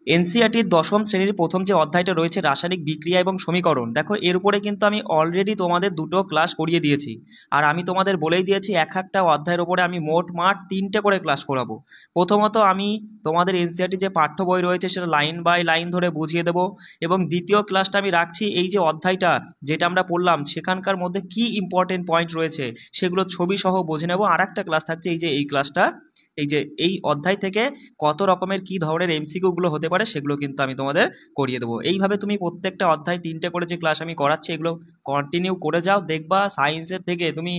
এনসিইআরটির দশম শ্রেণীর প্রথম যে অধ্যায়টা রয়েছে রাসায়নিক বিক্রিয়া এবং সমীকরণ, দেখো এর উপরে কিন্তু আমি অলরেডি তোমাদের দুটো ক্লাস করিয়ে দিয়েছি। আর আমি তোমাদের বলেই দিয়েছি একটা অধ্যায়ের উপরে আমি মোট 3টে করে ক্লাস করাবো। প্রথমত আমি তোমাদের এনসিইআরটি যে পাঠ্য বই রয়েছে সেটা লাইন বাই লাইন ধরে বুঝিয়ে দেবো, এবং দ্বিতীয় ক্লাসটা আমি রাখছি এই যে অধ্যায়টা যেটা আমরা পড়লাম সেখানকার মধ্যে কি ইম্পর্টেন্ট পয়েন্ট রয়েছে সেগুলো ছবি সহ বুঝে নেবো। আর একটা ক্লাস থাকছে এই ক্লাসটা, এই যে এই অধ্যায় থেকে কত রকমের কি ধরনের এমসিকিউগুলো হতে পারে সেগুলো কিন্তু আমি তোমাদের করিয়ে দেবো। এইভাবে তুমি প্রত্যেকটা অধ্যায় 3টে করে যে ক্লাস আমি করাচ্ছি এগুলো কন্টিনিউ করে যাও, দেখবা সায়েন্সের থেকে তুমি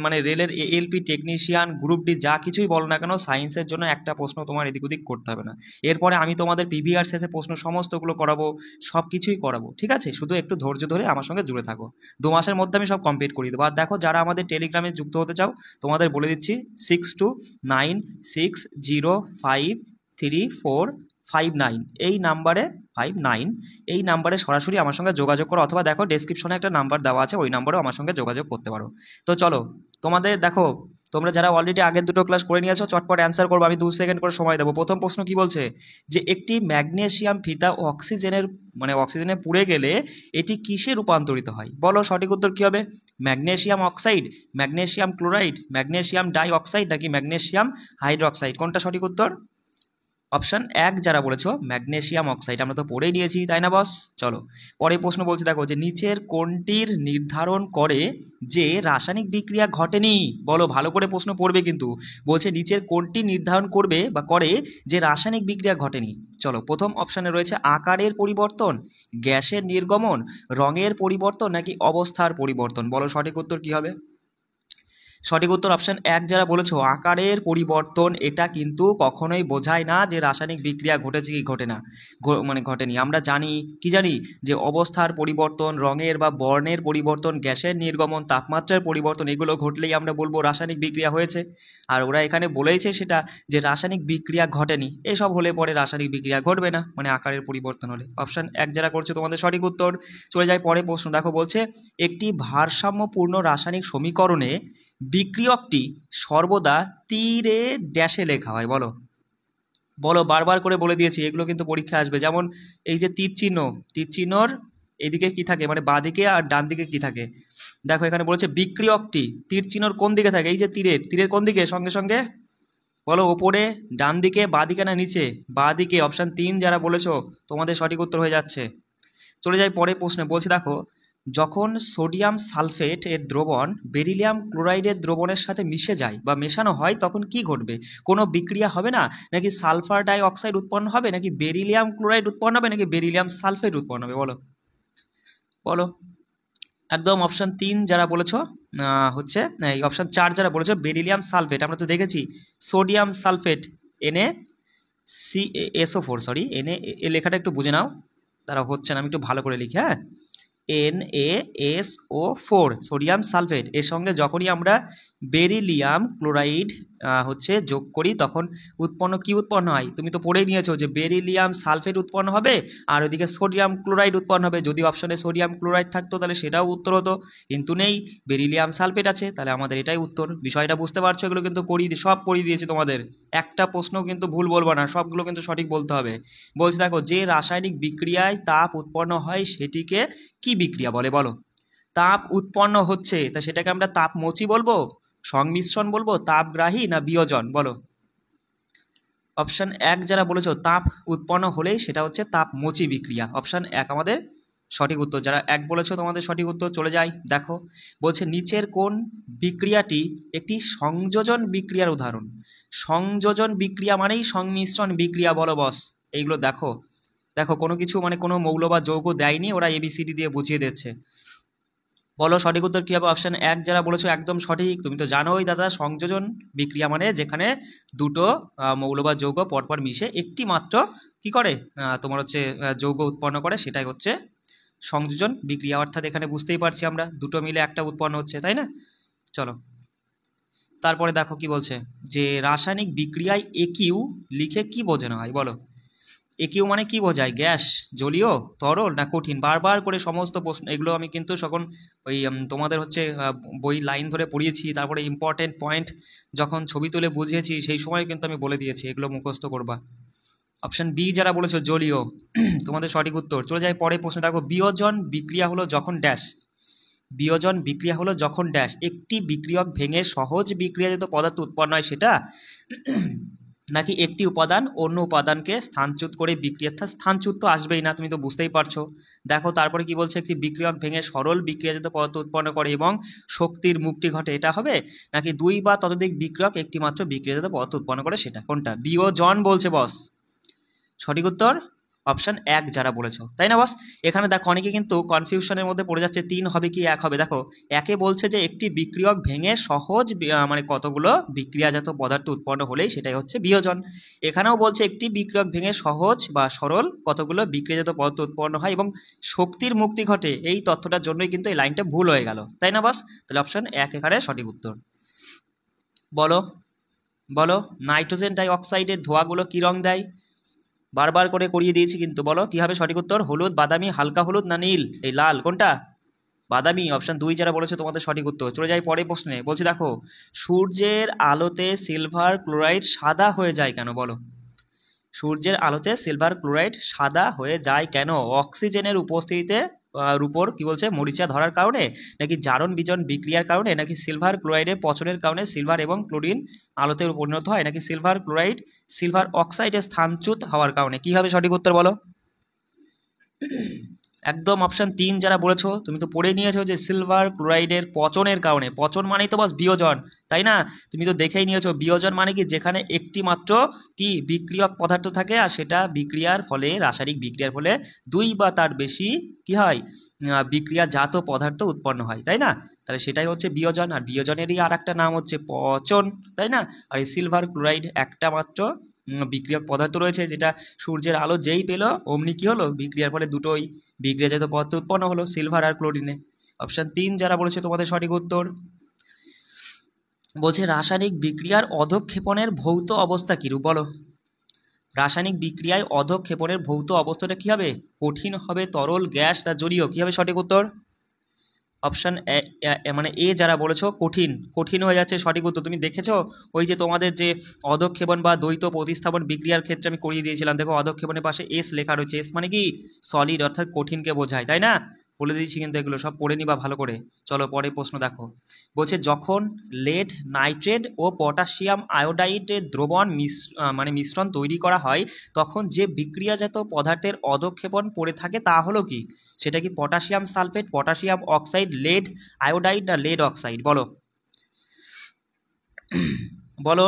মানে রেলের এএলপি টেকনিশিয়ান, গ্রুপ ডি যা কিছুই বলো না কেন সায়েন্সের জন্য একটা প্রশ্ন তোমার এদিক ওদিক করতে হবে না। এরপরে আমি তোমাদের পিভিআর শেষে প্রশ্ন সমস্তগুলো করাবো, সব কিছুই করাবো, ঠিক আছে? শুধু একটু ধৈর্য ধরে আমার সঙ্গে জুড়ে থাকো, 2 মাসের মধ্যে আমি সব কমপ্লিট করিয়ে দেবো। আর দেখো যারা আমাদের টেলিগ্রামে যুক্ত হতে চাও তোমাদের বলে দিচ্ছি 6296053459 এই নাম্বারে 59 এই নাম্বারে সরাসরি আমার সঙ্গে যোগাযোগ করো, অথবা দেখো ডেসক্রিপশনে একটা নাম্বার দেওয়া আছে ওই নাম্বারেও আমার সঙ্গে যোগাযোগ করতে পারো। তো চলো তোমাদের দেখো, তোমরা যারা অলরেডি আগের দুটো ক্লাস করে নিয়েছো চটপট অ্যান্সার করবো, আমি 2 সেকেন্ড করে সময় দেবো। প্রথম প্রশ্ন কি বলছে, যে একটি ম্যাগনেসিয়াম ফিতা অক্সিজেনে পুড়ে গেলে এটি কিসে রূপান্তরিত হয়? বলো সঠিক উত্তর কি হবে? Magnesium oxide, magnesium chloride, magnesium dioxide নাকি ম্যাগনেসিয়াম হাইড্রোক্সাইড? কোনটা সঠিক উত্তর? অপশান 1 যারা বলেছো ম্যাগনেসিয়াম অক্সাইড, আমরা তো পড়েই নিয়েছি তাই না বস? চলো পরে প্রশ্ন বলছে, দেখো যে নিচের কোনটির নির্ধারণ করে যে রাসায়নিক বিক্রিয়া ঘটেনি? বলো ভালো করে প্রশ্ন পড়বে কিন্তু, বলছে নিচের কোনটি নির্ধারণ করবে বা করে যে রাসায়নিক বিক্রিয়া ঘটেনি। চলো প্রথম অপশানে রয়েছে আকারের পরিবর্তন, গ্যাসের নির্গমন, রঙের পরিবর্তন নাকি অবস্থার পরিবর্তন। বলো সঠিক উত্তর কি হবে? সঠিক উত্তর অপশান 1 যারা বলেছো আকারের পরিবর্তন, এটা কিন্তু কখনোই বোঝায় না যে রাসায়নিক বিক্রিয়া ঘটেছে কি ঘটে না, মানে ঘটেনি। আমরা জানি কি জানি যে অবস্থার পরিবর্তন, রঙের বা বর্ণের পরিবর্তন, গ্যাসের নির্গমন, তাপমাত্রার পরিবর্তন এগুলো ঘটলেই আমরা বলবো রাসায়নিক বিক্রিয়া হয়েছে। আর ওরা এখানে বলেইছে সেটা যে রাসায়নিক বিক্রিয়া ঘটেনি, এসব হলে পরে রাসায়নিক বিক্রিয়া ঘটবে না, মানে আকারের পরিবর্তন হলে। অপশান 1 যারা করছে তোমাদের সঠিক উত্তর। চলে যায় পরে প্রশ্ন, দেখো বলছে একটি ভারসাম্যপূর্ণ রাসায়নিক সমীকরণে বিক্রিয়কটি সর্বদা তীরে ড্যাশে লেখা হয়। বলো বলো, বারবার করে বলে দিয়েছি এগুলো কিন্তু পরীক্ষা আসবে। যেমন এই যে তীর চিহ্ন, তীর চিহ্নর এদিকে কি থাকে, মানে বাঁ দিকে আর ডান দিকে কি থাকে? দেখো এখানে বলেছে বিক্রিয়কটি, তীর চিহ্নর কোন দিকে থাকে? এই যে তীরের কোন দিকে? সঙ্গে সঙ্গে বলো, ওপরে, ডান দিকে, বাঁ দিকে না নিচে? বাঁ দিকে। অপশান 3 যারা বলেছো তোমাদের সঠিক উত্তর হয়ে যাচ্ছে। চলে যাই পরে প্রশ্নে, বলছে দেখো যখন সোডিয়াম সালফেট এর দ্রবণ বেরিলিয়াম ক্লোরাইডের দ্রবণের সাথে মিশে যায় বা মেশানো হয় তখন কি ঘটবে? কোনো বিক্রিয়া হবে না, নাকি সালফার ডাই অক্সাইড উৎপন্ন হবে, নাকি বেরিলিয়াম ক্লোরাইড উৎপন্ন হবে, নাকি বেরিলিয়াম সালফেট উৎপন্ন হবে? বলো বলো একদম অপশান 3 যারা বলেছো হচ্ছে এই অপশান 4 যারা বলেছো বেরিলিয়াম সালফেট। আমরা তো দেখেছি সোডিয়াম সালফেট NaCSO4, সরি এ লেখাটা একটু বুঝে নাও, তারা হচ্ছে না, আমি একটু ভালো করে লিখি, হ্যাঁ। NaSO4 সোডিয়াম সালফেট, এর সঙ্গে যখনই আমরা বেরিলিয়াম ক্লোরাইড হচ্ছে যোগ করি তখন কি উৎপন্ন হয়? তুমি তো পড়েই নিয়েছো যে বেরিলিয়াম সালফেট উৎপন্ন হবে আর ওইদিকে সোডিয়াম ক্লোরাইড উৎপন্ন হবে। যদি অপশনে সোডিয়াম ক্লোরাইড থাকতো তাহলে সেটাও উত্তর হতো, কিন্তু নেই, বেরিলিয়াম সালফেট আছে, তাহলে আমাদের এটাই উত্তর। বিষয়টা বুঝতে পারছো? এগুলো কিন্তু সব পড়িয়ে দিয়েছি তোমাদের, একটা প্রশ্নও কিন্তু ভুল বলবো না, সবগুলো কিন্তু সঠিক বলতে হবে। বলছি দেখো যে রাসায়নিক বিক্রিয়ায় তাপ উৎপন্ন হয় সেটিকে কি বিক্রিয়া বলে? বলো তাপ উৎপন্ন হচ্ছে তা সেটাকে আমরা তাপমোচী বলবো, সংমিশ্রণ বলবো, তাপগ্রাহী না বিয়োজন? বলো অপশান 1 যারা বলেছো তাপ উৎপন্ন হলেই সেটা হচ্ছে তাপমোচী বিক্রিয়া। অপশান 1 আমাদের সঠিক উত্তর, যারা 1 বলেছো তোমাদের সঠিক উত্তর। চলে যাই, দেখো বলছে নিচের কোন বিক্রিয়াটি একটি সংযোজন বিক্রিয়ার উদাহরণ? সংযোজন বিক্রিয়া মানেই সংমিশ্রণ বিক্রিয়া। বলো বস এইগুলো দেখো, দেখো কোনো কিছু মানে কোনো মৌল বা যৌগ দেয়নি, ওরা ABCD দিয়ে বুঝিয়ে দিচ্ছে। বলো সঠিক উত্তর কী হবে? অপশান 1 যারা বলেছো একদম সঠিক। তুমি তো জানোই দাদা সংযোজন বিক্রিয়া মানে যেখানে দুটো মৌল বা যৌগ পরপর মিশে একটি মাত্র কি করে তোমার হচ্ছে যৌগ উৎপন্ন করে, সেটাই হচ্ছে সংযোজন বিক্রিয়া। অর্থাৎ এখানে বুঝতেই পারছি আমরা দুটো মিলে একটা উৎপন্ন হচ্ছে, তাই না? চলো তারপরে দেখো কি বলছে, যে রাসায়নিক বিক্রিয়ায় একিউ লিখে কি বোঝানো হয়? বলো একিউ মানে কি বোঝায়? গ্যাস, জলীয়, তরল না কঠিন? বারবার করে সমস্ত প্রশ্ন এগুলো আমি কিন্তু যখন ওই তোমাদের হচ্ছে বই লাইন ধরে পড়িয়েছি, তারপরে ইম্পর্টেন্ট পয়েন্ট যখন ছবি তুলে বুঝিয়েছি সেই সময় কিন্তু আমি বলে দিয়েছি এগুলো মুখস্থ করবা। অপশন বি যারা বলেছো জলীয়, তোমাদের সঠিক উত্তর। চলে যায় পরে প্রশ্ন, দেখো বিয়োজন বিক্রিয়া হলো যখন ড্যাশ, বিয়োজন বিক্রিয়া হলো যখন ড্যাশ একটি বিক্রিয়ক ভেঙে সহজ বিক্রিয়াজাত পদার্থ উৎপন্ন হয় সেটা, নাকি একটি উপাদান অন্য উপাদানকে স্থানচ্যুত করে বিক্রিয়া, স্থানচ্যুত তো আসবেই না, তুমি তো বুঝতেই পারছো। দেখো তারপরে কি বলছে, একটি বিক্রিয়ক ভেঙে সরল বিক্রিয়াজাত পদার্থ উৎপন্ন করে এবং শক্তির মুক্তি ঘটে, এটা হবে, নাকি দুই বা ততোধিক বিক্রিয়ক একটি মাত্র বিক্রিয়াজাত পদার্থ উৎপন্ন করে সেটা, কোনটা? বিয়োজন বলছে বস। সঠিক উত্তর অপশান এক যারা বলেছো, তাই না বস? এখানে দেখো অনেকে কিন্তু কনফিউশনের মধ্যে পড়ে যাচ্ছে, 3 হবে কি 1 হবে। দেখো একে বলছে যে একটি বিক্রিয়ক ভেঙে সহজ মানে কতগুলো বিক্রিয়াজাত পদার্থ উৎপন্ন হলেই সেটাই হচ্ছে বিয়োজন। এখানেও বলছে একটি বিক্রিয়ক ভেঙে সহজ বা সরল কতগুলো বিক্রিয়াজাত পদার্থ উৎপন্ন হয় এবং শক্তির মুক্তি ঘটে, এই তথ্যটার জন্যই কিন্তু এই লাইনটা ভুল হয়ে গেল, তাই না বস? তাহলে অপশান 1 এখানে সঠিক উত্তর। বলো বলো, নাইট্রোজেন ডাই অক্সাইডের ধোঁয়াগুলো কী রং দেয়? বারবার করে করিয়ে দিয়েছি কিন্তু, বলো কী হবে সঠিক উত্তর? হলুদ, বাদামি, হালকা হলুদ না নীল? এই লাল, কোনটা? বাদামি। অপশান 2 যারা বলেছে তোমাদের সঠিক উত্তর। চলে যাই পরের প্রশ্নে, বলছি দেখো সূর্যের আলোতে সিলভার ক্লোরাইড সাদা হয়ে যায় কেন? বলো, সূর্যের আলোতে সিলভার ক্লোরাইড সাদা হয়ে যায় কেন? অক্সিজেনের উপস্থিতিতে উপর কি বলছে মরিচা ধরার কারণে, নাকি জারণ বিজন বিক্রিয়ার কারণে, নাকি সিলভার ক্লোরাইডের পচনের কারণে সিলভার এবং ক্লোরিন আলোতে পরিণত হয়, নাকি সিলভার ক্লোরাইড সিলভার অক্সাইডের স্থানচ্যুত হওয়ার কারণে? কী হবে সঠিক উত্তর বলো? একদম অপশান 3 যারা বলেছো, তুমি তো পড়ে নিয়েছো যে সিলভার ক্লোরাইডের পচনের কারণে। পচন মানেই তো বাস বিয়োজন, তাই না? তুমি তো দেখেই নিয়েছো বিয়োজন মানে কি, যেখানে একটি মাত্র কি বিক্রিয়ক পদার্থ থাকে আর সেটা বিক্রিয়ার ফলে, রাসায়নিক বিক্রিয়ার ফলে দুই বা তার বেশি কি হয়, বিক্রিয়াজাত পদার্থ উৎপন্ন হয়, তাই না? তাহলে সেটাই হচ্ছে বিয়োজন। আর বিয়োজনেরই আর একটা নাম হচ্ছে পচন, তাই না? আর এই সিলভার ক্লোরাইড একটা মাত্র বিক্রিয়ক পদার্থ রয়েছে, যেটা সূর্যের আলো যেই পেলো অমনি কী হলো, বিক্রিয়ার ফলে দুটোই বিক্রিয়াজাত পদার্থ উৎপন্ন হলো, সিলভার আর ক্লোরিনে। অপশান 3 যারা বলেছে তোমাদের সঠিক উত্তর। বলছে রাসায়নিক বিক্রিয়ার অধঃক্ষেপণের ভৌত অবস্থা কীরূপ? বলো, রাসায়নিক বিক্রিয়ায় অধঃক্ষেপণের ভৌত অবস্থাটা কী হবে? কঠিন হবে, তরল, গ্যাস না জলীয়? কী হবে সঠিক উত্তর? অপশান মানে এ যারা বলেছো কঠিন, কঠিন হয়ে যাচ্ছে সঠিক উত্তর। তুমি দেখেছো ওই যে তোমাদের যে অধঃক্ষেপণ বা দ্বৈত প্রতিস্থাপন বিক্রিয়ার ক্ষেত্রে আমি করিয়ে দিয়েছিলাম, দেখো অধঃক্ষেপণের পাশে এস লেখা রয়েছে, এস মানে কি সলিড, অর্থাৎ কঠিনকে বোঝায়, তাই না? বলে দিয়েছি কিন্তু, এগুলো সব পড়ে নিবা ভালো করে। চলো পরের প্রশ্ন দেখো, বলছে যখন লেড, নাইট্রেট ও পটাশিয়াম আয়োডাইডের দ্রবণ মানে মিশ্রণ তৈরি করা হয় তখন যে বিক্রিয়াজাত পদার্থের অধঃক্ষেপণ পড়ে থাকে তা হলো কি? সেটা কি potassium sulphate, potassium oxide, lead iodide না লেড অক্সাইড? বলো বলো,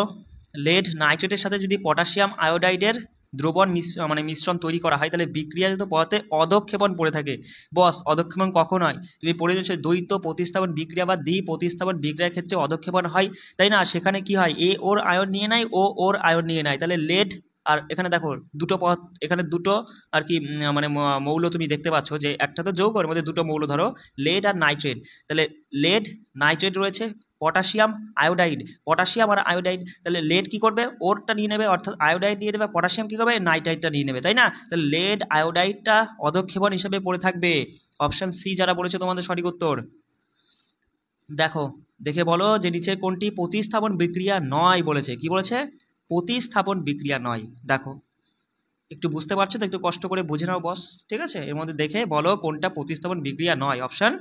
লেড নাইট্রেটের সাথে যদি পটাশিয়াম আয়োডাইডের দ্রবণ মানে মিশ্রণ তৈরি করা হয় তাহলে বিক্রিয়াজাত পদার্থে অধঃক্ষেপণ পড়ে থাকে। বস অধঃক্ষেপণ কখন হয়? তুমি পড়ে দিচ্ছ দ্বৈত প্রতিস্থাপন বিক্রিয়া বা দ্বি প্রতিস্থাপন বিক্রিয়ার ক্ষেত্রে অধঃক্ষেপণ হয়, তাই না? সেখানে কি হয়, এ ওর আয়ন নিয়ে নেয়, ও ওর আয়ন নিয়ে নেয়, তাহলে লেড, আর এখানে দেখো দুটো পদ, এখানে দুটো আর কি মানে মৌল তুমি দেখতে পাচ্ছ যে একটা তো যৌগ, এর মধ্যে দুটো মৌল ধরো লেড আর নাইট্রেট, তাহলে লেড নাইট্রেট রয়েছে, পটাশিয়াম আয়োডাইড, পটাশিয়াম আর আয়োডাইড, তাহলে লেড কি করবে ওরটা নিয়ে নেবে, অর্থাৎ আয়োডাইড নিয়ে নেবে, পটাশিয়াম কি করবে নাইট্রাইটটা নিয়ে নেবে, তাই না? তাহলে লেড আয়োডাইডটা অধঃক্ষেপণ হিসেবে পড়ে থাকবে। অপশান সি যারা বলেছে তোমাদের সঠিক উত্তর। দেখো দেখে বলো যে নিচে কোনটি প্রতিস্থাপন বিক্রিয়া নয় বলেছে? কি বলেছে? প্রতিস্থাপন বিক্রিয়া নয়। দেখো একটু বুঝতে পারছো তো, একটু কষ্ট করে বুঝে নাও বস, ঠিক আছে? এর মধ্যে দেখে বলো কোনটা প্রতিস্থাপন বিক্রিয়া নয়। অপশান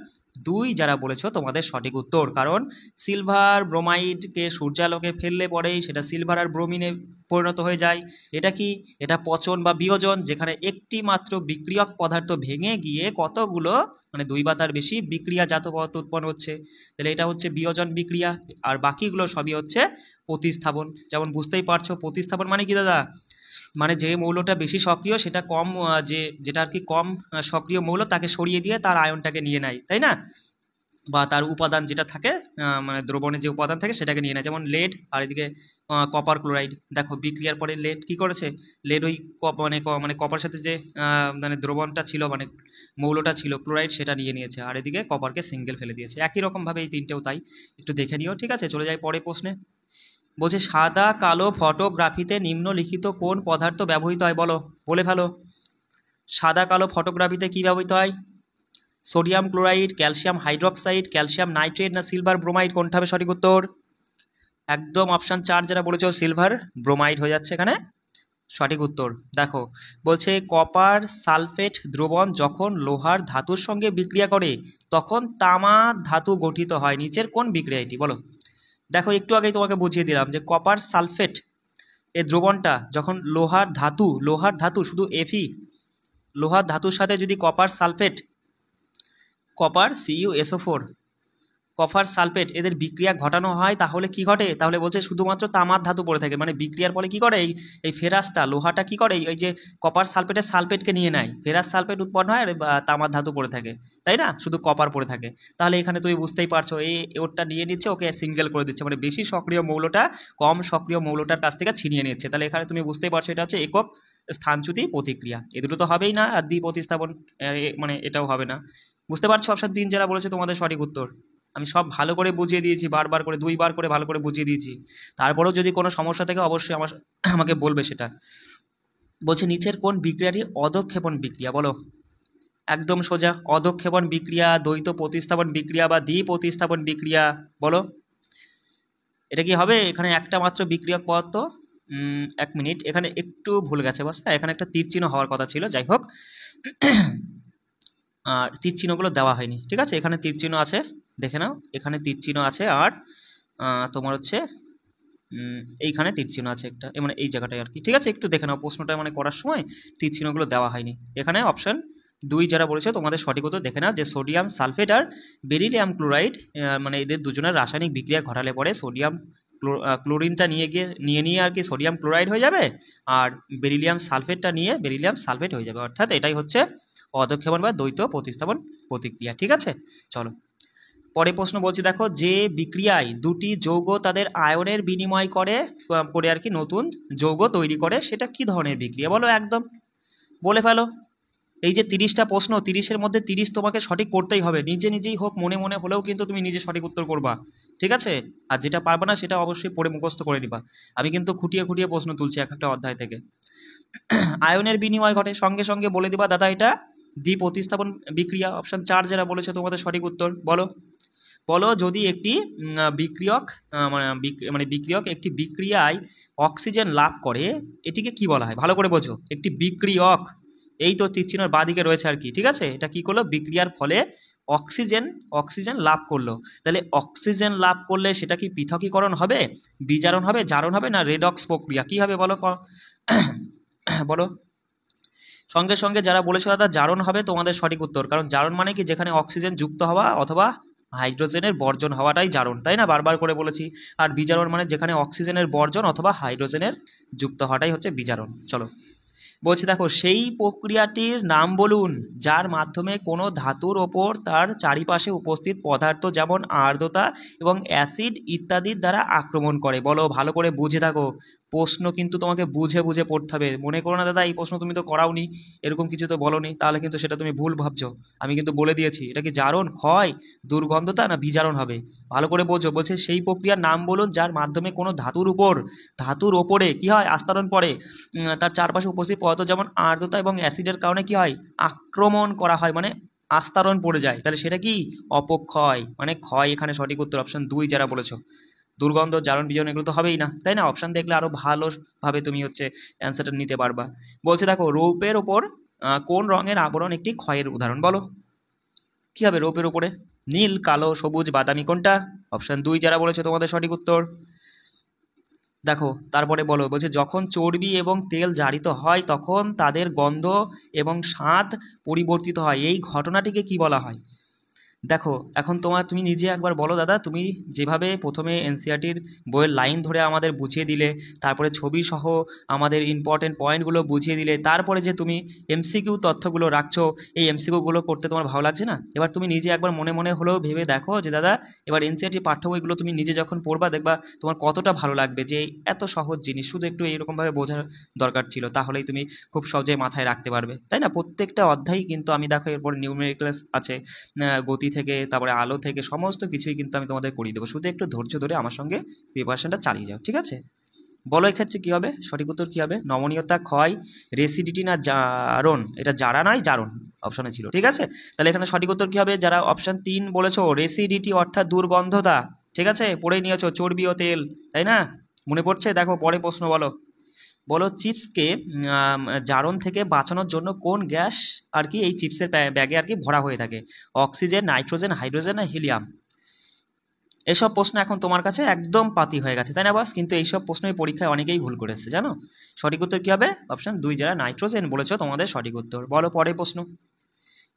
2 যারা বলেছো তোমাদের সঠিক উত্তর, কারণ সিলভার ব্রোমাইডকে সূর্যালোকে ফেললে পরেই সেটা সিলভার আর ব্রোমিনে পরিণত হয়ে যায়। এটা কি? এটা পচন বা বিয়োজন, যেখানে একটি মাত্র বিক্রিয়ক পদার্থ ভেঙে গিয়ে কতগুলো মানে দুই বা তার বেশি বিক্রিয়াজাত পদার্থ উৎপন্ন হচ্ছে, তাহলে এটা হচ্ছে বিয়োজন বিক্রিয়া। আর বাকিগুলো সবই হচ্ছে প্রতিস্থাপন। যেমন বুঝতেই পারছো প্রতিস্থাপন মানে কি দাদা, মানে যে মৌলটা বেশি সক্রিয় সেটা কম, যেটা আর কি কম সক্রিয় মৌল তাকে সরিয়ে দিয়ে তার আয়নটাকে নিয়ে নেয়, তাই না? বা তার উপাদান যেটা থাকে মানে দ্রবণে যে উপাদান থাকে সেটাকে নিয়ে নেয়, যেমন লেড আর এদিকে কপার ক্লোরাইড। দেখো বিক্রিয়ার পরে লেড কি করেছে, লেড ওই মানে কপার সাথে যে মানে দ্রবণটা ছিল মানে মৌলটা ছিল ক্লোরাইড সেটা নিয়ে নিয়েছে, আর এদিকে কপারকে সিঙ্গেল ফেলে দিয়েছে। একই রকমভাবে এই তিনটেও তাই, একটু দেখে নিও, ঠিক আছে? চলে যাই পরের প্রশ্নে। বলছে সাদা কালো ফটোগ্রাফিতে নিম্নলিখিত কোন পদার্থ ব্যবহৃত হয়? বলো, বলে ফেলো। সাদা কালো ফটোগ্রাফিতে কি ব্যবহৃত হয়? Sodium chloride, calcium hydroxide, calcium nitrate না সিলভার ব্রোমাইড? কোনটা হবে সঠিক উত্তর? একদম অপশান 4 যারা বলেছো সিলভার ব্রোমাইড হয়ে যাচ্ছে এখানে সঠিক উত্তর। দেখো বলছে কপার সালফেট দ্রবণ যখন লোহার ধাতুর সঙ্গে বিক্রিয়া করে তখন তামা ধাতু গঠিত হয়, নিচের কোন বিক্রিয়া এটি বলো। দেখো একটু আগেই তোমাকে বুঝিয়ে দিলাম যে কপার সালফেট এই দ্রবণটা যখন লোহার ধাতু শুধু এফি, লোহার ধাতুর সাথে যদি copper sulphate, copper CuSO4, copper sulphate এদের বিক্রিয়া ঘটানো হয় তাহলে কি ঘটে, তাহলে বলছে শুধুমাত্র তামার ধাতু পড়ে থাকে, মানে বিক্রিয়ার ফলে কি করে এই ফেরাসটা লোহাটা কি করে ওই যে কপার সালফেটের সালফেটকে নিয়ে নেয়, ফেরাস সালফেট উৎপন্ন হয় আর তামার ধাতু পড়ে থাকে, তাই না, শুধু কপার পড়ে থাকে। তাহলে এখানে তুমি বুঝতেই পারছো এই ওরটা নিয়ে নিচ্ছে, ওকে সিঙ্গেল করে দিচ্ছে, মানে বেশি সক্রিয় মৌলটা কম সক্রিয় মৌলটার কাছ থেকে ছিনিয়ে নিচ্ছে। তাহলে এখানে তুমি বুঝতেই পারছো এটা হচ্ছে একক স্থানচ্যুতি প্রতিক্রিয়া, এ দুটো তো হবেই না, আর দ্বি প্রতিস্থাপন মানে এটাও হবে না। বুঝতে পারছো, অপশন 3 যারা বলেছে তোমাদের সঠিক উত্তর। আমি সব ভালো করে বুঝিয়ে দিয়েছি, বারবার করে 2বার করে ভালো করে বুঝিয়ে দিয়েছি। তারপরেও যদি কোনো সমস্যা থাকে অবশ্যই আমাকে বলবে সেটা। বলছে নিচের কোন বিক্রিয়াটি অধঃক্ষেপণ বিক্রিয়া বলো। একদম সোজা, অধঃক্ষেপণ বিক্রিয়া, দ্বৈত প্রতিস্থাপন বিক্রিয়া বা দ্বি প্রতিস্থাপন বিক্রিয়া বলো। এটা কি হবে, এখানে একটা মাত্র বিক্রিয়ক পদার্থ, 1 মিনিট, এখানে একটু ভুল গেছে বস, এখানে একটা তীর চিহ্ন হওয়ার কথা ছিল, যাই হোক আর তীর চিহ্নগুলো দেওয়া হয়নি, ঠিক আছে, এখানে তীর চিহ্ন আছে, দেখে নাও এখানে তীর চিহ্ন আছে, আর তোমার হচ্ছে এইখানে তীর চিহ্ন আছে একটা, মানে এই জায়গাটায় আর কি, ঠিক আছে, একটু দেখে নাও প্রশ্নটা মানে করার সময় তীর চিহ্নগুলো দেওয়া হয়নি। এখানে অপশন 2 যারা বলেছে তোমাদের সঠিক উত্তর দেখে নাও যে সোডিয়াম সালফেট আর বেরিলিয়াম ক্লোরাইড, মানে এদের দুজনের রাসায়নিক বিক্রিয়া ঘটালে পরে সোডিয়াম ক্লোরিনটা নিয়ে আর কি সোডিয়াম ক্লোরাইড হয়ে যাবে, আর বেরিলিয়াম সালফেটটা নিয়ে বেরিলিয়াম সালফেট হয়ে যাবে, অর্থাৎ এটাই হচ্ছে অধঃক্ষেপণ বা দ্বৈত প্রতিস্থাপন প্রতিক্রিয়া, ঠিক আছে। চলো পরে প্রশ্ন বলছি, দেখো যে বিক্রিয়ায় দুটি যৌগ তাদের আয়নের বিনিময় করে আর কি নতুন যৌগ তৈরি করে সেটা কি ধরনের বিক্রিয়া বলো, একদম বলে ফেলো। এই যে 30টা প্রশ্ন, 30-এর মধ্যে 30 তোমাকে সঠিক করতেই হবে, নিজেই হোক মনে মনে হলেও কিন্তু তুমি নিজে সঠিক উত্তর করবা, ঠিক আছে। আর যেটা পারবে না সেটা অবশ্যই পড়ে মুখস্থ করে নিবা, আমি কিন্তু খুঁটিয়ে খুঁটিয়ে প্রশ্ন তুলছি এক একটা অধ্যায় থেকে। আয়নের বিনিময় ঘটে, সঙ্গে সঙ্গে বলে দিবা দাদা এটা দ্বি প্রতিস্থাপন বিক্রিয়া। অপশন 4 যারা বলেছে তোমাদের সঠিক উত্তর বলো। বলো যদি একটি বিক্রিয়ক মানে বিক্রিয়ক একটি বিক্রিয়ায় অক্সিজেন লাভ করে এটিকে কি বলা হয়, ভালো করে বোঝো, একটি বিক্রিয়ক, এই তো তীরচিহ্নের বাঁদিকে রয়েছে আর কি, ঠিক আছে, এটা কি করলো বিক্রিয়ার ফলে অক্সিজেন লাভ করলো, তাহলে অক্সিজেন লাভ করলে সেটা কি পৃথকীকরণ হবে, বিজারণ হবে, জারণ হবে, না রেডক্স প্রক্রিয়া, কি হবে বলো বলো। সঙ্গে সঙ্গে যারা বলেছো দাদা জারণ হবে তোমাদের সঠিক উত্তর, কারণ জারণ মানে কি যেখানে অক্সিজেন যুক্ত হওয়া অথবা হাইড্রোজেনের বর্জন হওয়াটাই জারণ, তাই না, বারবার করে বলেছি। আর বিজারণ মানে যেখানে অক্সিজেনের বর্জন অথবা হাইড্রোজেনের যুক্ত হওয়াটাই হচ্ছে বিজারণ। চলো বলছি দেখো সেই প্রক্রিয়াটির নাম বলুন যার মাধ্যমে কোনো ধাতুর ওপর তার চারিপাশে উপস্থিত পদার্থ যেমন আর্দ্রতা এবং অ্যাসিড ইত্যাদির দ্বারা আক্রমণ করে বলো, ভালো করে বুঝে থাকো, প্রশ্ন কিন্তু তোমাকে বুঝে বুঝে পড়তে হবে, মনে করো না দাদা এই প্রশ্ন তুমি তো করাওনি, এরকম কিছু তো বলোনি, তাহলে কিন্তু সেটা তুমি ভুল ভাবছো, আমি কিন্তু বলে দিয়েছি এটা কি জারণ, ক্ষয়, দুর্গন্ধতা না বিজারণ হবে, ভালো করে বোঝো। বলছে সেই প্রক্রিয়ার নাম বলুন যার মাধ্যমে কোনো ধাতুর ওপরে কি হয় আস্তরণ পড়ে, তার চারপাশে উপস্থিত পদার্থ যেমন আর্দ্রতা এবং অ্যাসিডের কারণে কি হয় আক্রমণ করা হয়, মানে আস্তরণ পড়ে যায়, তাহলে সেটা কি অপক্ষয়, মানে ক্ষয় এখানে সঠিক উত্তর। অপশন 2 যারা বলেছো, দুর্গন্ধ জারণ বিজারণ এগুলো তো হবেই না, তাই না, অপশান দেখলে আরও ভালোভাবে তুমি হচ্ছে অ্যান্সারটা নিতে পারবা। বলছে দেখো রৌপের ওপর কোন রঙের আবরণ একটি ক্ষয়ের উদাহরণ বলো, কি হবে রৌপের ওপরে, নীল, কালো, সবুজ, বাদামি, কোনটা। অপশান 2 যারা বলেছো তোমাদের সঠিক উত্তর। দেখো তারপরে বলছে যখন চর্বি এবং তেল জারিত হয় তখন তাদের গন্ধ এবং স্বাদ পরিবর্তিত হয়, এই ঘটনাটিকে কি বলা হয়। দেখো এখন তুমি নিজে একবার বলো দাদা, তুমি যেভাবে প্রথমে এনসিইআরটির বইয়ের লাইন ধরে আমাদের বুঝিয়ে দিলে, তারপরে ছবি সহ আমাদের ইম্পর্টেন্ট পয়েন্টগুলো বুঝিয়ে দিলে, তারপরে যে তুমি এমসিকিউ তথ্যগুলো রাখছো, এই এমসিকিউগুলো করতে তোমার ভালো লাগছে না, এবার তুমি নিজে একবার মনে মনে হলেও ভেবে দেখো যে দাদা এবার এনসিইআরটির পাঠ্য বইগুলো তুমি নিজে যখন পড়বা দেখবা তোমার কতটা ভালো লাগবে, যে এত সহজ জিনিস শুধু একটু এইরকমভাবে বোঝার দরকার ছিল, তাহলেই তুমি খুব সহজেই মাথায় রাখতে পারবে, তাই না। প্রত্যেকটা অধ্যায়ই কিন্তু আমি দেখো এরপর নিউমেরিক্যালস আছে, গতি থেকে তারপরে আলো থেকে সমস্ত কিছুই কিন্তু আমি তোমাদের করিয়ে দেবো, শুধু একটু ধৈর্য ধরে আমার সঙ্গে প্রিপারেশনটা চালিয়ে যাও, ঠিক আছে। বলো এক্ষেত্রে কী হবে, সঠিক উত্তর কী হবে, নমনীয়তা, ক্ষয়, রেসিডিটি না জারণ, এটা জারা নয় জারণ অপশানে ছিল, ঠিক আছে। তাহলে এখানে সঠিক উত্তর কী হবে, যারা অপশান 3 বলেছো রেসিডিটি অর্থাৎ দুর্গন্ধতা, ঠিক আছে, পড়ে নিয়েছো চর্বি ও তেল, তাই না, মনে পড়ছে। দেখো পরে প্রশ্ন বলো, বলো চিপসকে জারণ থেকে বাঁচানোর জন্য কোন গ্যাস আর কি এই চিপসের ব্যাগে আর কি ভরা হয়ে থাকে? অক্সিজেন, নাইট্রোজেন, হাইড্রোজেন না হিলিয়াম? এসব প্রশ্ন এখন তোমার কাছে একদম পাতি হয়ে গেছে, তাই না বস? কিন্তু এইসব প্রশ্নই পরীক্ষায় অনেকেই ভুল করেছে, জানো? সঠিক উত্তর কী হবে? অপশন 2, যারা নাইট্রোজেন বলেছো তোমাদের সঠিক উত্তর। বলো পরের প্রশ্ন।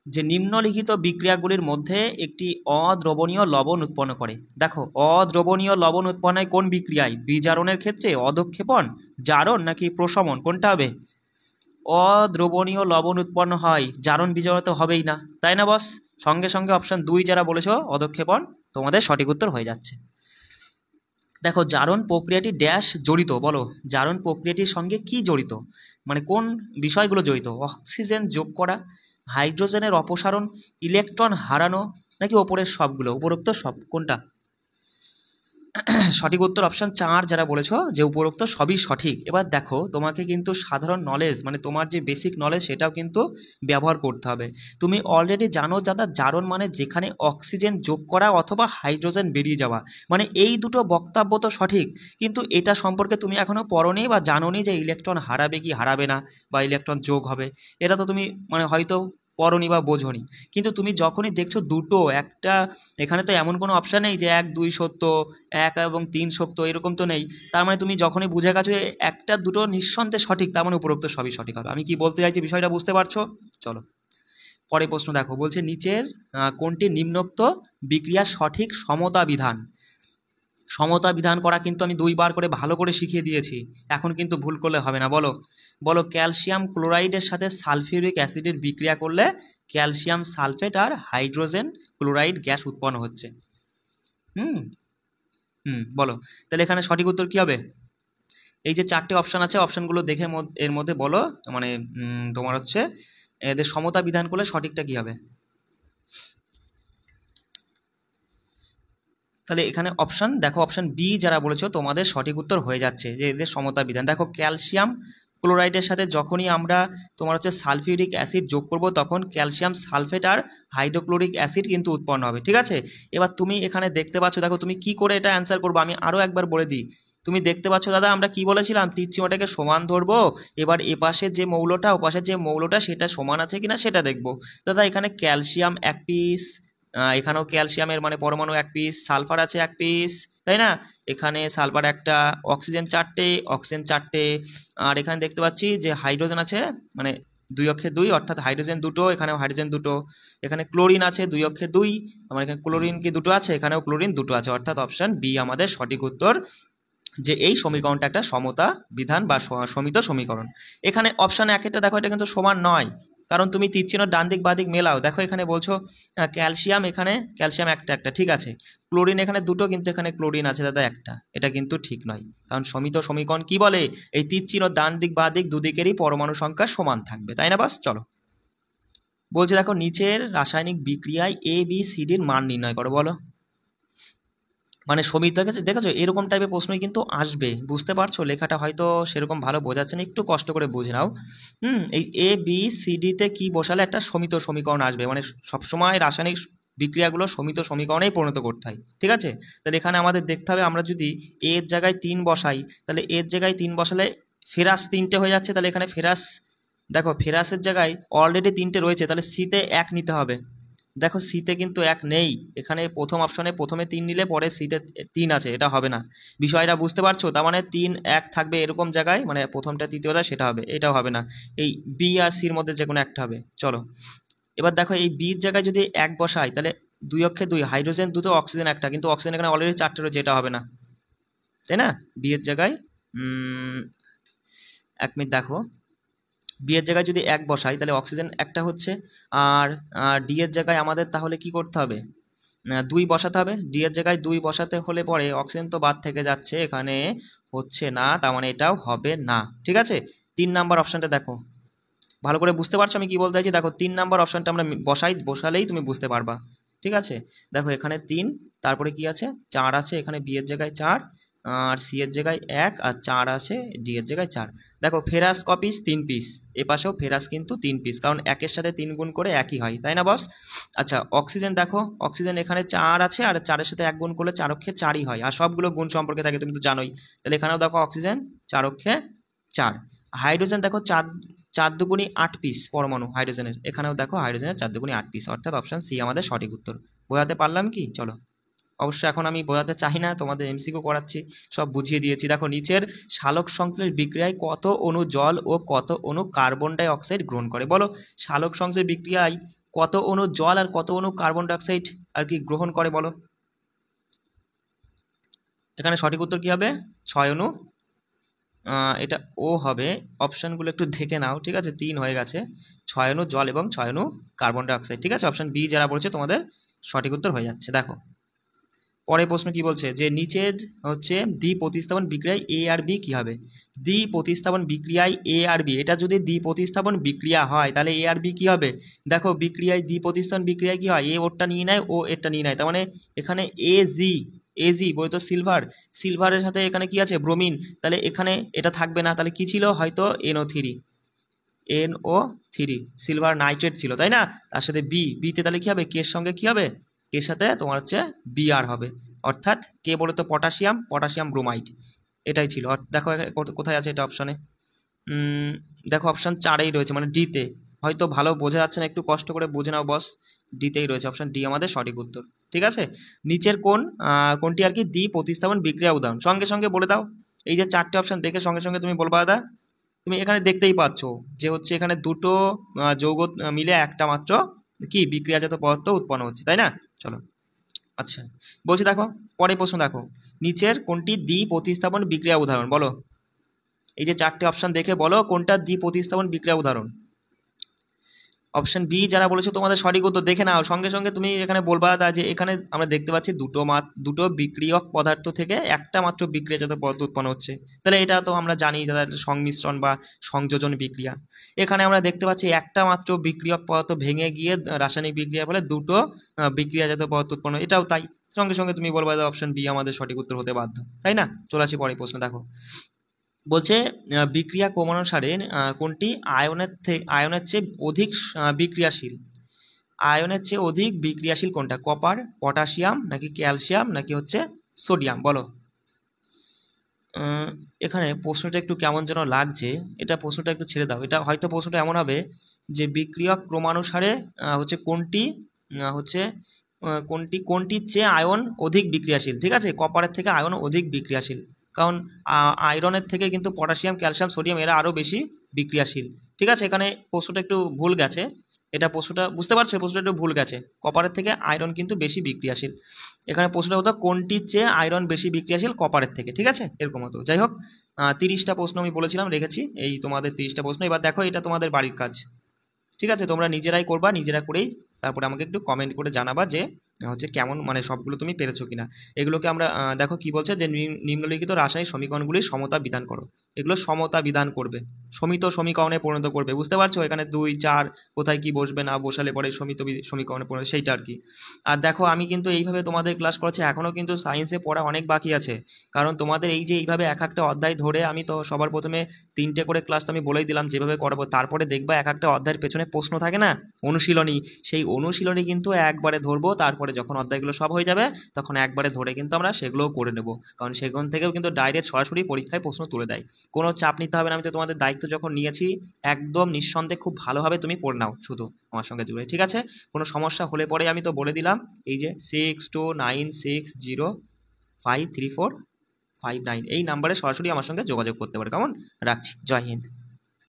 যে নিম্নলিখিত বিক্রিয়াগুলির মধ্যে একটি অদ্রবণীয় লবণ উৎপন্ন করে। দেখো, অদ্রবণীয় লবণ উৎপন্নের কোন বিক্রিয়ায়? বিজারণের ক্ষেত্রে, অধঃক্ষেপণ, জারণ নাকি প্রশমন? কোনটা হবে? অদ্রবণীয় লবণ উৎপন্ন হয়, জারণ বিজারণ তো হবেই না, তাই না বস? সঙ্গে সঙ্গে অপশন 2 যারা বলেছো অধঃক্ষেপণ, তোমাদের সঠিক উত্তর হয়ে যাচ্ছে। দেখো, জারণ প্রক্রিয়াটি ড্যাশ জড়িত, বলো জারণ প্রক্রিয়াটির সঙ্গে কি জড়িত, মানে কোন বিষয়গুলো জড়িত? অক্সিজেন যোগ করা, হাইড্রোজেনের অপসারণ, ইলেকট্রন হারানো নাকি ওপরের সবগুলো? উপরোক্ত সব কোনটা? সঠিক উত্তর অপশন 4 যারা বলেছো যে উপরোক্ত সবই সঠিক। এবার দেখো, তোমাকে কিন্তু সাধারণ নলেজ মানে তোমার যে বেসিক নলেজ সেটাও কিন্তু ব্যবহার করতে হবে। তুমি অলরেডি জানো দাদা, জারণ মানে যেখানে অক্সিজেন যোগ করা অথবা হাইড্রোজেন বেরিয়ে যাওয়া, মানে এই দুটো বক্তব্য তো সঠিক, কিন্তু এটা সম্পর্কে তুমি এখনো পড়োনি বা জানোনি যে ইলেকট্রন হারাবে কি হারাবে না, বা ইলেকট্রন যোগ হবে, এটা তো তুমি মানে হয়তো পড়োনি বা বোঝোনি। কিন্তু তুমি যখনই দেখছো দুটো একটা, এখানে তো এমন কোনো অপশান নেই যে 1 2 সত্য, 1 এবং 3 সত্য, এরকম তো নেই। তার মানে তুমি যখনই বুঝে গেছো একটা দুটো নিঃসন্দেহে সঠিক, তার মানে উপরোক্ত সবই সঠিক হবে। আমি কি বলতে চাইছি বিষয়টা বুঝতে পারছো? চলো পরে প্রশ্ন দেখো, বলছে নিচের কোনটি নিম্নোক্ত বিক্রিয়ার সঠিক সমতা বিধান? সমতা বিধান করা কিন্তু আমি 2বার করে ভালো করে শিখিয়ে দিয়েছি, এখন কিন্তু ভুল করলে হবে না। বলো বলো ক্যালসিয়াম ক্লোরাইডের সাথে সালফিউরিক অ্যাসিডের বিক্রিয়া করলে ক্যালসিয়াম সালফেট আর হাইড্রোজেন ক্লোরাইড গ্যাস উৎপন্ন হচ্ছে। হুম বলো, তাহলে এখানে সঠিক উত্তর কী হবে? এই যে 4টে অপশান আছে, অপশানগুলো দেখে এর মধ্যে বলো, মানে তোমার হচ্ছে এদের সমতা বিধান করলে সঠিকটা কী হবে? তাহলে এখানে অপশান দেখো, অপশান বি যারা বলেছো তোমাদের সঠিক উত্তর হয়ে যাচ্ছে, যে এদের সমতা বিধান। দেখো, ক্যালসিয়াম ক্লোরাইডের সাথে যখনই আমরা তোমার হচ্ছে সালফিউরিক অ্যাসিড যোগ করব, তখন ক্যালসিয়াম সালফেট আর হাইড্রোক্লোরিক অ্যাসিড কিন্তু উৎপন্ন হবে, ঠিক আছে? এবার তুমি এখানে দেখতে পাচ্ছ, দেখো তুমি কি করে এটা অ্যান্সার করবো আমি আরও একবার বলে দিই। তুমি দেখতে পাচ্ছ দাদা, আমরা কি বলেছিলাম, তীরচিহ্নটাকে সমান ধরবো, এবার এপাশের যে মৌলটা ওপাশের যে মৌলটা সেটা সমান আছে কিনা সেটা দেখবো। দাদা এখানে ক্যালসিয়াম 1 পিস, এখানেও ক্যালসিয়ামের মানে পরমাণু 1 পিস, সালফার আছে 1 পিস, তাই না? এখানে সালফার একটা, অক্সিজেন 4টে, অক্সিজেন 4টে, আর এখানে দেখতে পাচ্ছি যে হাইড্রোজেন আছে, মানে 2 অক্ষে 2, অর্থাৎ হাইড্রোজেন 2টো, এখানেও হাইড্রোজেন 2টো, এখানে ক্লোরিন আছে 2 অক্ষে 2, আমার এখানে ক্লোরিন কি 2টো আছে, এখানেও ক্লোরিন 2টো আছে, অর্থাৎ অপশান বি আমাদের সঠিক উত্তর, যে এই সমীকরণটা একটা সমতা বিধান বা সমিত সমীকরণ। এখানে অপশান 1 দেখো, এটা কিন্তু সমান নয়, কারণ তুমি তীরচিহ্ন ডান দিক বাঁ দিক মেলাও। দেখো এখানে বলছো ক্যালসিয়াম, এখানে ক্যালসিয়াম একটা একটা, ঠিক আছে, ক্লোরিন এখানে 2টো, কিন্তু এখানে ক্লোরিন আছে দাদা একটা, এটা কিন্তু ঠিক নয়, কারণ সমিত সমীকরণ কি বলে, এই তীরচিহ্ন ডান দিক বাঁ দিক দুদিকেরই পরমাণু সংখ্যা সমান থাকবে, তাই না বাস? চলো বলছে, দেখো নিচের রাসায়নিক বিক্রিয়ায় ABCDর মান নির্ণয় করো। বলো, মানে সমীর দেখেছো এরকম টাইপের প্রশ্নই কিন্তু আসবে, বুঝতে পারছো? লেখাটা হয়তো সেরকম ভালো বোঝাচ্ছে না, একটু কষ্ট করে বুঝে নাও। এই ABCDতে কি বসালে একটা সমিত সমীকরণ আসবে, মানে সবসময় রাসায়নিক বিক্রিয়াগুলো সমিত সমীকরণেই পরিণত করতে হয়, ঠিক আছে? তাহলে এখানে আমাদের দেখতে হবে, আমরা যদি এর জায়গায় 3 বসাই, তাহলে এর জায়গায় 3 বসালে ফেরাস 3টে হয়ে যাচ্ছে, তাহলে এখানে ফেরাস, দেখো ফেরাসের জায়গায় অলরেডি 3টে রয়েছে, তাহলে সিতে 1 নিতে হবে। দেখো সিতে কিন্তু 1 নেই, এখানে প্রথম অপশনে প্রথমে 3 নিলে পরে সিতে 3 আছে, এটা হবে না। বিষয়টা বুঝতে পারছো? তার মানে 3 1 থাকবে এরকম জায়গায়, মানে প্রথমটা তৃতীয়টা সেটা হবে, এটাও হবে না। এই বি আর সির মধ্যে যে কোনো একটা হবে। চলো এবার দেখো, এই বির জায়গায় যদি 1 বসাই, তাহলে 2 অক্ষে 2, হাইড্রোজেন 2টো, অক্সিজেন একটা, কিন্তু অক্সিজেন এখানে অলরেডি 4টে রয়েছে, এটা হবে না, তাই না? বি এর জায়গায় 1 মিনিট দেখো, বি এর জায়গায় যদি 1 বসাই তাহলে অক্সিজেন একটা হচ্ছে, আর ডি এর জায়গায় আমাদের তাহলে কি করতে হবে, 2 বসাতে হবে। ডি এর জায়গায় 2 বসাতে হলে পরে অক্সিজেন তো বাদ থেকে যাচ্ছে, এখানে হচ্ছে না, তার মানে এটাও হবে না, ঠিক আছে? 3 নাম্বার অপশানটা দেখো, ভালো করে বুঝতে পারছো আমি কি বলতে চাইছি? দেখো 3 নাম্বার অপশানটা আমরা বসালেই তুমি বুঝতে পারবা, ঠিক আছে? দেখো এখানে 3, তারপরে কি আছে 4 আছে, এখানে বি এর জায়গায় 4, আর সি এর জায়গায় 1, আর 4 আছে ডি এর জায়গায় 4। দেখো ফেরাস ক পিস, 3 পিস, এ পাশেও ফেরাস কিন্তু 3 পিস, কারণ 1-এর সাথে 3 গুণ করে 1ই হয়, তাই না বস? আচ্ছা অক্সিজেন দেখো, অক্সিজেন এখানে 4 আছে, আর 4-এর সাথে 1 গুণ করলে 4 অক্ষে 4ই হয়, আর সবগুলো গুণ সম্পর্কে থাকে তুমি তো জানোই। তাহলে এখানেও দেখো অক্সিজেন 4 অক্ষে 4। হাইড্রোজেন দেখো 4 দুগুণী 8 পিস পরমাণু হাইড্রোজেনের, এখানেও দেখো হাইড্রোজেনের 4 দুগুণী 8 পিস, অর্থাৎ অপশান সি আমাদের সঠিক উত্তর। বোঝাতে পারলাম কি? চলো, অবশ্যই এখন আমি বোঝাতে চাই না, তোমাদের এমসিকিউ করাচ্ছি, সব বুঝিয়ে দিয়েছি। দেখো নিচের সালোক সংশ্লেষ বিক্রিয়ায় কত অণু জল ও কত অণু কার্বন ডাই অক্সাইড গ্রহণ করে? বলো, সালোক সংশ্লেষ বিক্রিয়ায় কত অণু জল আর কত অণু কার্বন ডাই অক্সাইড আর কি গ্রহণ করে বলো? এখানে সঠিক উত্তর কি হবে? 6 অণু। এটা ও হবে, অপশানগুলো একটু দেখে নাও, ঠিক আছে? 3 হয়ে গেছে, 6 অণু জল এবং 6 অণু কার্বন ডাই অক্সাইড, ঠিক আছে? অপশান বি যারা বলছে তোমাদের সঠিক উত্তর হয়ে যাচ্ছে। দেখো পরের প্রশ্ন কি বলছে, যে নিচের হচ্ছে দ্বি প্রতিস্থাপন বিক্রিয়ায় এ আর বি কী হবে? দ্বি প্রতিস্থাপন বিক্রিয়ায় এ আর বি, এটা যদি দ্বি প্রতিস্থাপন বিক্রিয়া হয় তাহলে এ আর বি কী হবে? দেখো বিক্রিয়ায় দ্বি প্রতিস্থাপন বিক্রিয়ায় কী হয়? এ ওরটা নিয়ে নেয়, ও এরটা নিয়ে নেয়, তার মানে এখানে এজি বই তো সিলভারের সাথে এখানে কি আছে? ব্রোমিন, তাহলে এখানে এটা থাকবে না, তাহলে কি ছিল? হয়তো NO3 সিলভার নাইট্রেট ছিল, তাই না? তার সাথে বিতে তাহলে কি হবে? কের সঙ্গে কি হবে? কের সাথে তোমার হচ্ছে বিআর হবে, অর্থাৎ কে বলে তো পটাশিয়াম ব্রোমাইড, এটাই ছিল। দেখো কোথায় আছে এটা অপশানে? দেখো অপশান 4এই রয়েছে, মানে ডিতে। হয়তো ভালো বোঝা যাচ্ছে না, একটু কষ্ট করে বুঝে নাও বস, ডিতেই রয়েছে, অপশান ডি আমাদের সঠিক উত্তর, ঠিক আছে? নিচের কোনটি আর কি দ্বি প্রতিস্থাপন বিক্রিয়া উদাহরণ? সঙ্গে সঙ্গে বলে দাও, এই যে 4টে অপশান দেখে সঙ্গে সঙ্গে তুমি বলবা। দাদা তুমি এখানে দেখতেই পাচ্ছ যে হচ্ছে এখানে দুটো যৌগ মিলে একটা মাত্র কি বিক্রিয়াজাত পদার্থ উৎপন্ন হচ্ছে, তাই না? চলো, আচ্ছা বলছি, দেখো পরের প্রশ্ন, দেখো নিচের কোনটি দ্বি প্রতিস্থাপন বিক্রিয়া উদাহরণ? বলো, এই যে 4টে অপশান দেখে বলো কোনটা দ্বি প্রতিস্থাপন বিক্রিয়া উদাহরণ? অপশান বি যারা বলেছো তোমাদের সঠিক উত্তর দেখে নাও, সঙ্গে সঙ্গে তুমি এখানে বলবা যে এখানে আমরা দেখতে পাচ্ছি দুটো বিক্রিয়ক পদার্থ থেকে একটা মাত্র বিক্রিয়াজাত পদার্থ উৎপন্ন হচ্ছে, তাহলে এটা তো আমরা জানি যারা সংমিশ্রণ বা সংযোজন বিক্রিয়া। এখানে আমরা দেখতে পাচ্ছি একটা মাত্র বিক্রিয়ক পদার্থ ভেঙে গিয়ে রাসায়নিক বিক্রিয়া ফলে দুটো বিক্রিয়াজাত পদার্থ উৎপন্ন, এটাও তাই। সঙ্গে সঙ্গে তুমি বলবা যে অপশান বি আমাদের সঠিক উত্তর হতে বাধ্য, তাই না? চলে আসি পরের প্রশ্ন, দেখো বলছে বিক্রিয়া ক্রমানুসারে কোনটি আয়নের চেয়ে অধিক বিক্রিয়াশীল? আয়নের চেয়ে অধিক বিক্রিয়াশীল কোনটা? কপার, পটাশিয়াম, নাকি ক্যালসিয়াম, নাকি হচ্ছে সোডিয়াম? বলো। এখানে প্রশ্নটা একটু কেমন যেন লাগছে, এটা প্রশ্নটা একটু ছেড়ে দাও। এটা হয়তো প্রশ্নটা এমন হবে যে বিক্রিয়া ক্রমানুসারে হচ্ছে কোনটির চেয়ে আয়ন অধিক বিক্রিয়াশীল, ঠিক আছে? কপারের থেকে আয়ন অধিক বিক্রিয়াশীল, কারণ আয়রনের থেকে কিন্তু পটাশিয়াম, ক্যালসিয়াম, সোডিয়াম এরা আরও বেশি বিক্রিয়াশীল, ঠিক আছে? এখানে প্রশ্নটা একটু ভুল গেছে, এটা প্রশ্নটা বুঝতে পারছো? প্রশ্নটা একটু ভুল গেছে, কপারের থেকে আয়রন কিন্তু বেশি বিক্রিয়াশীল। এখানে প্রশ্নটা হতো কোনটির চেয়ে আয়রন বেশি বিক্রিয়াশীল কপারের থেকে, ঠিক আছে? এরকম হতো। যাই হোক, 30টা প্রশ্ন আমি বলেছিলাম রেখেছি, এই তোমাদের 30টা প্রশ্ন। এবার দেখো এটা তোমাদের বাড়ির কাজ, ঠিক আছে? তোমরা নিজেরাই করবা, নিজেরা করেই তারপরে আমাকে একটু কমেন্ট করে জানাবা যে হচ্ছে কেমন, মানে সবগুলো তুমি পেরেছো কিনা। এগুলোকে আমরা দেখো কি বলছে, যে নিম্নলিখিত রাসায়নিক সমীকরণগুলির সমতা বিধান করো। এগুলো সমতা বিধান করবে, সমিত সমীকরণে পরিণত করবে, বুঝতে পারছো? এখানে 2, 4 কোথায় কি বসবে, না বসালে পরে সমিত সমীকরণে পরিণত, সেইটা আর কি। আর দেখো আমি কিন্তু এইভাবে তোমাদের ক্লাস করাচ্ছি, এখনও কিন্তু সায়েন্সে পড়া অনেক বাকি আছে, কারণ তোমাদের এই যে এইভাবে এক একটা অধ্যায় ধরে আমি তো সবার প্রথমে 3টে করে ক্লাস তো আমি বলেই দিলাম যেভাবে করাবো, তারপরে দেখবা এক একটা অধ্যায়ের পেছনে প্রশ্ন থাকে না, অনুশীলনী, সেই অনুশীলনী কিন্তু একবারে ধরবো, তারপরে যখন অধ্যায়গুলো সব হয়ে যাবে তখন একবারে ধরে কিন্তু আমরা সেগুলোও করে নেব, কারণ সেখান থেকেও কিন্তু ডাইরেক্ট সরাসরি পরীক্ষায় প্রশ্ন তুলে দেয়। কোনো চাপ নিতে হবে না, আমি তো তোমাদের দায়িত্ব যখন নিয়েছি একদম নিঃসন্দেহে খুব ভালোভাবে তুমি পড়ে নাও, শুধু আমার সঙ্গে জুড়ে, ঠিক আছে? কোনো সমস্যা হলে পরে আমি তো বলে দিলাম, এই যে 6296053459 এই নাম্বারে সরাসরি আমার সঙ্গে যোগাযোগ করতে পারে। কেমন? রাখছি, জয় হিন্দ।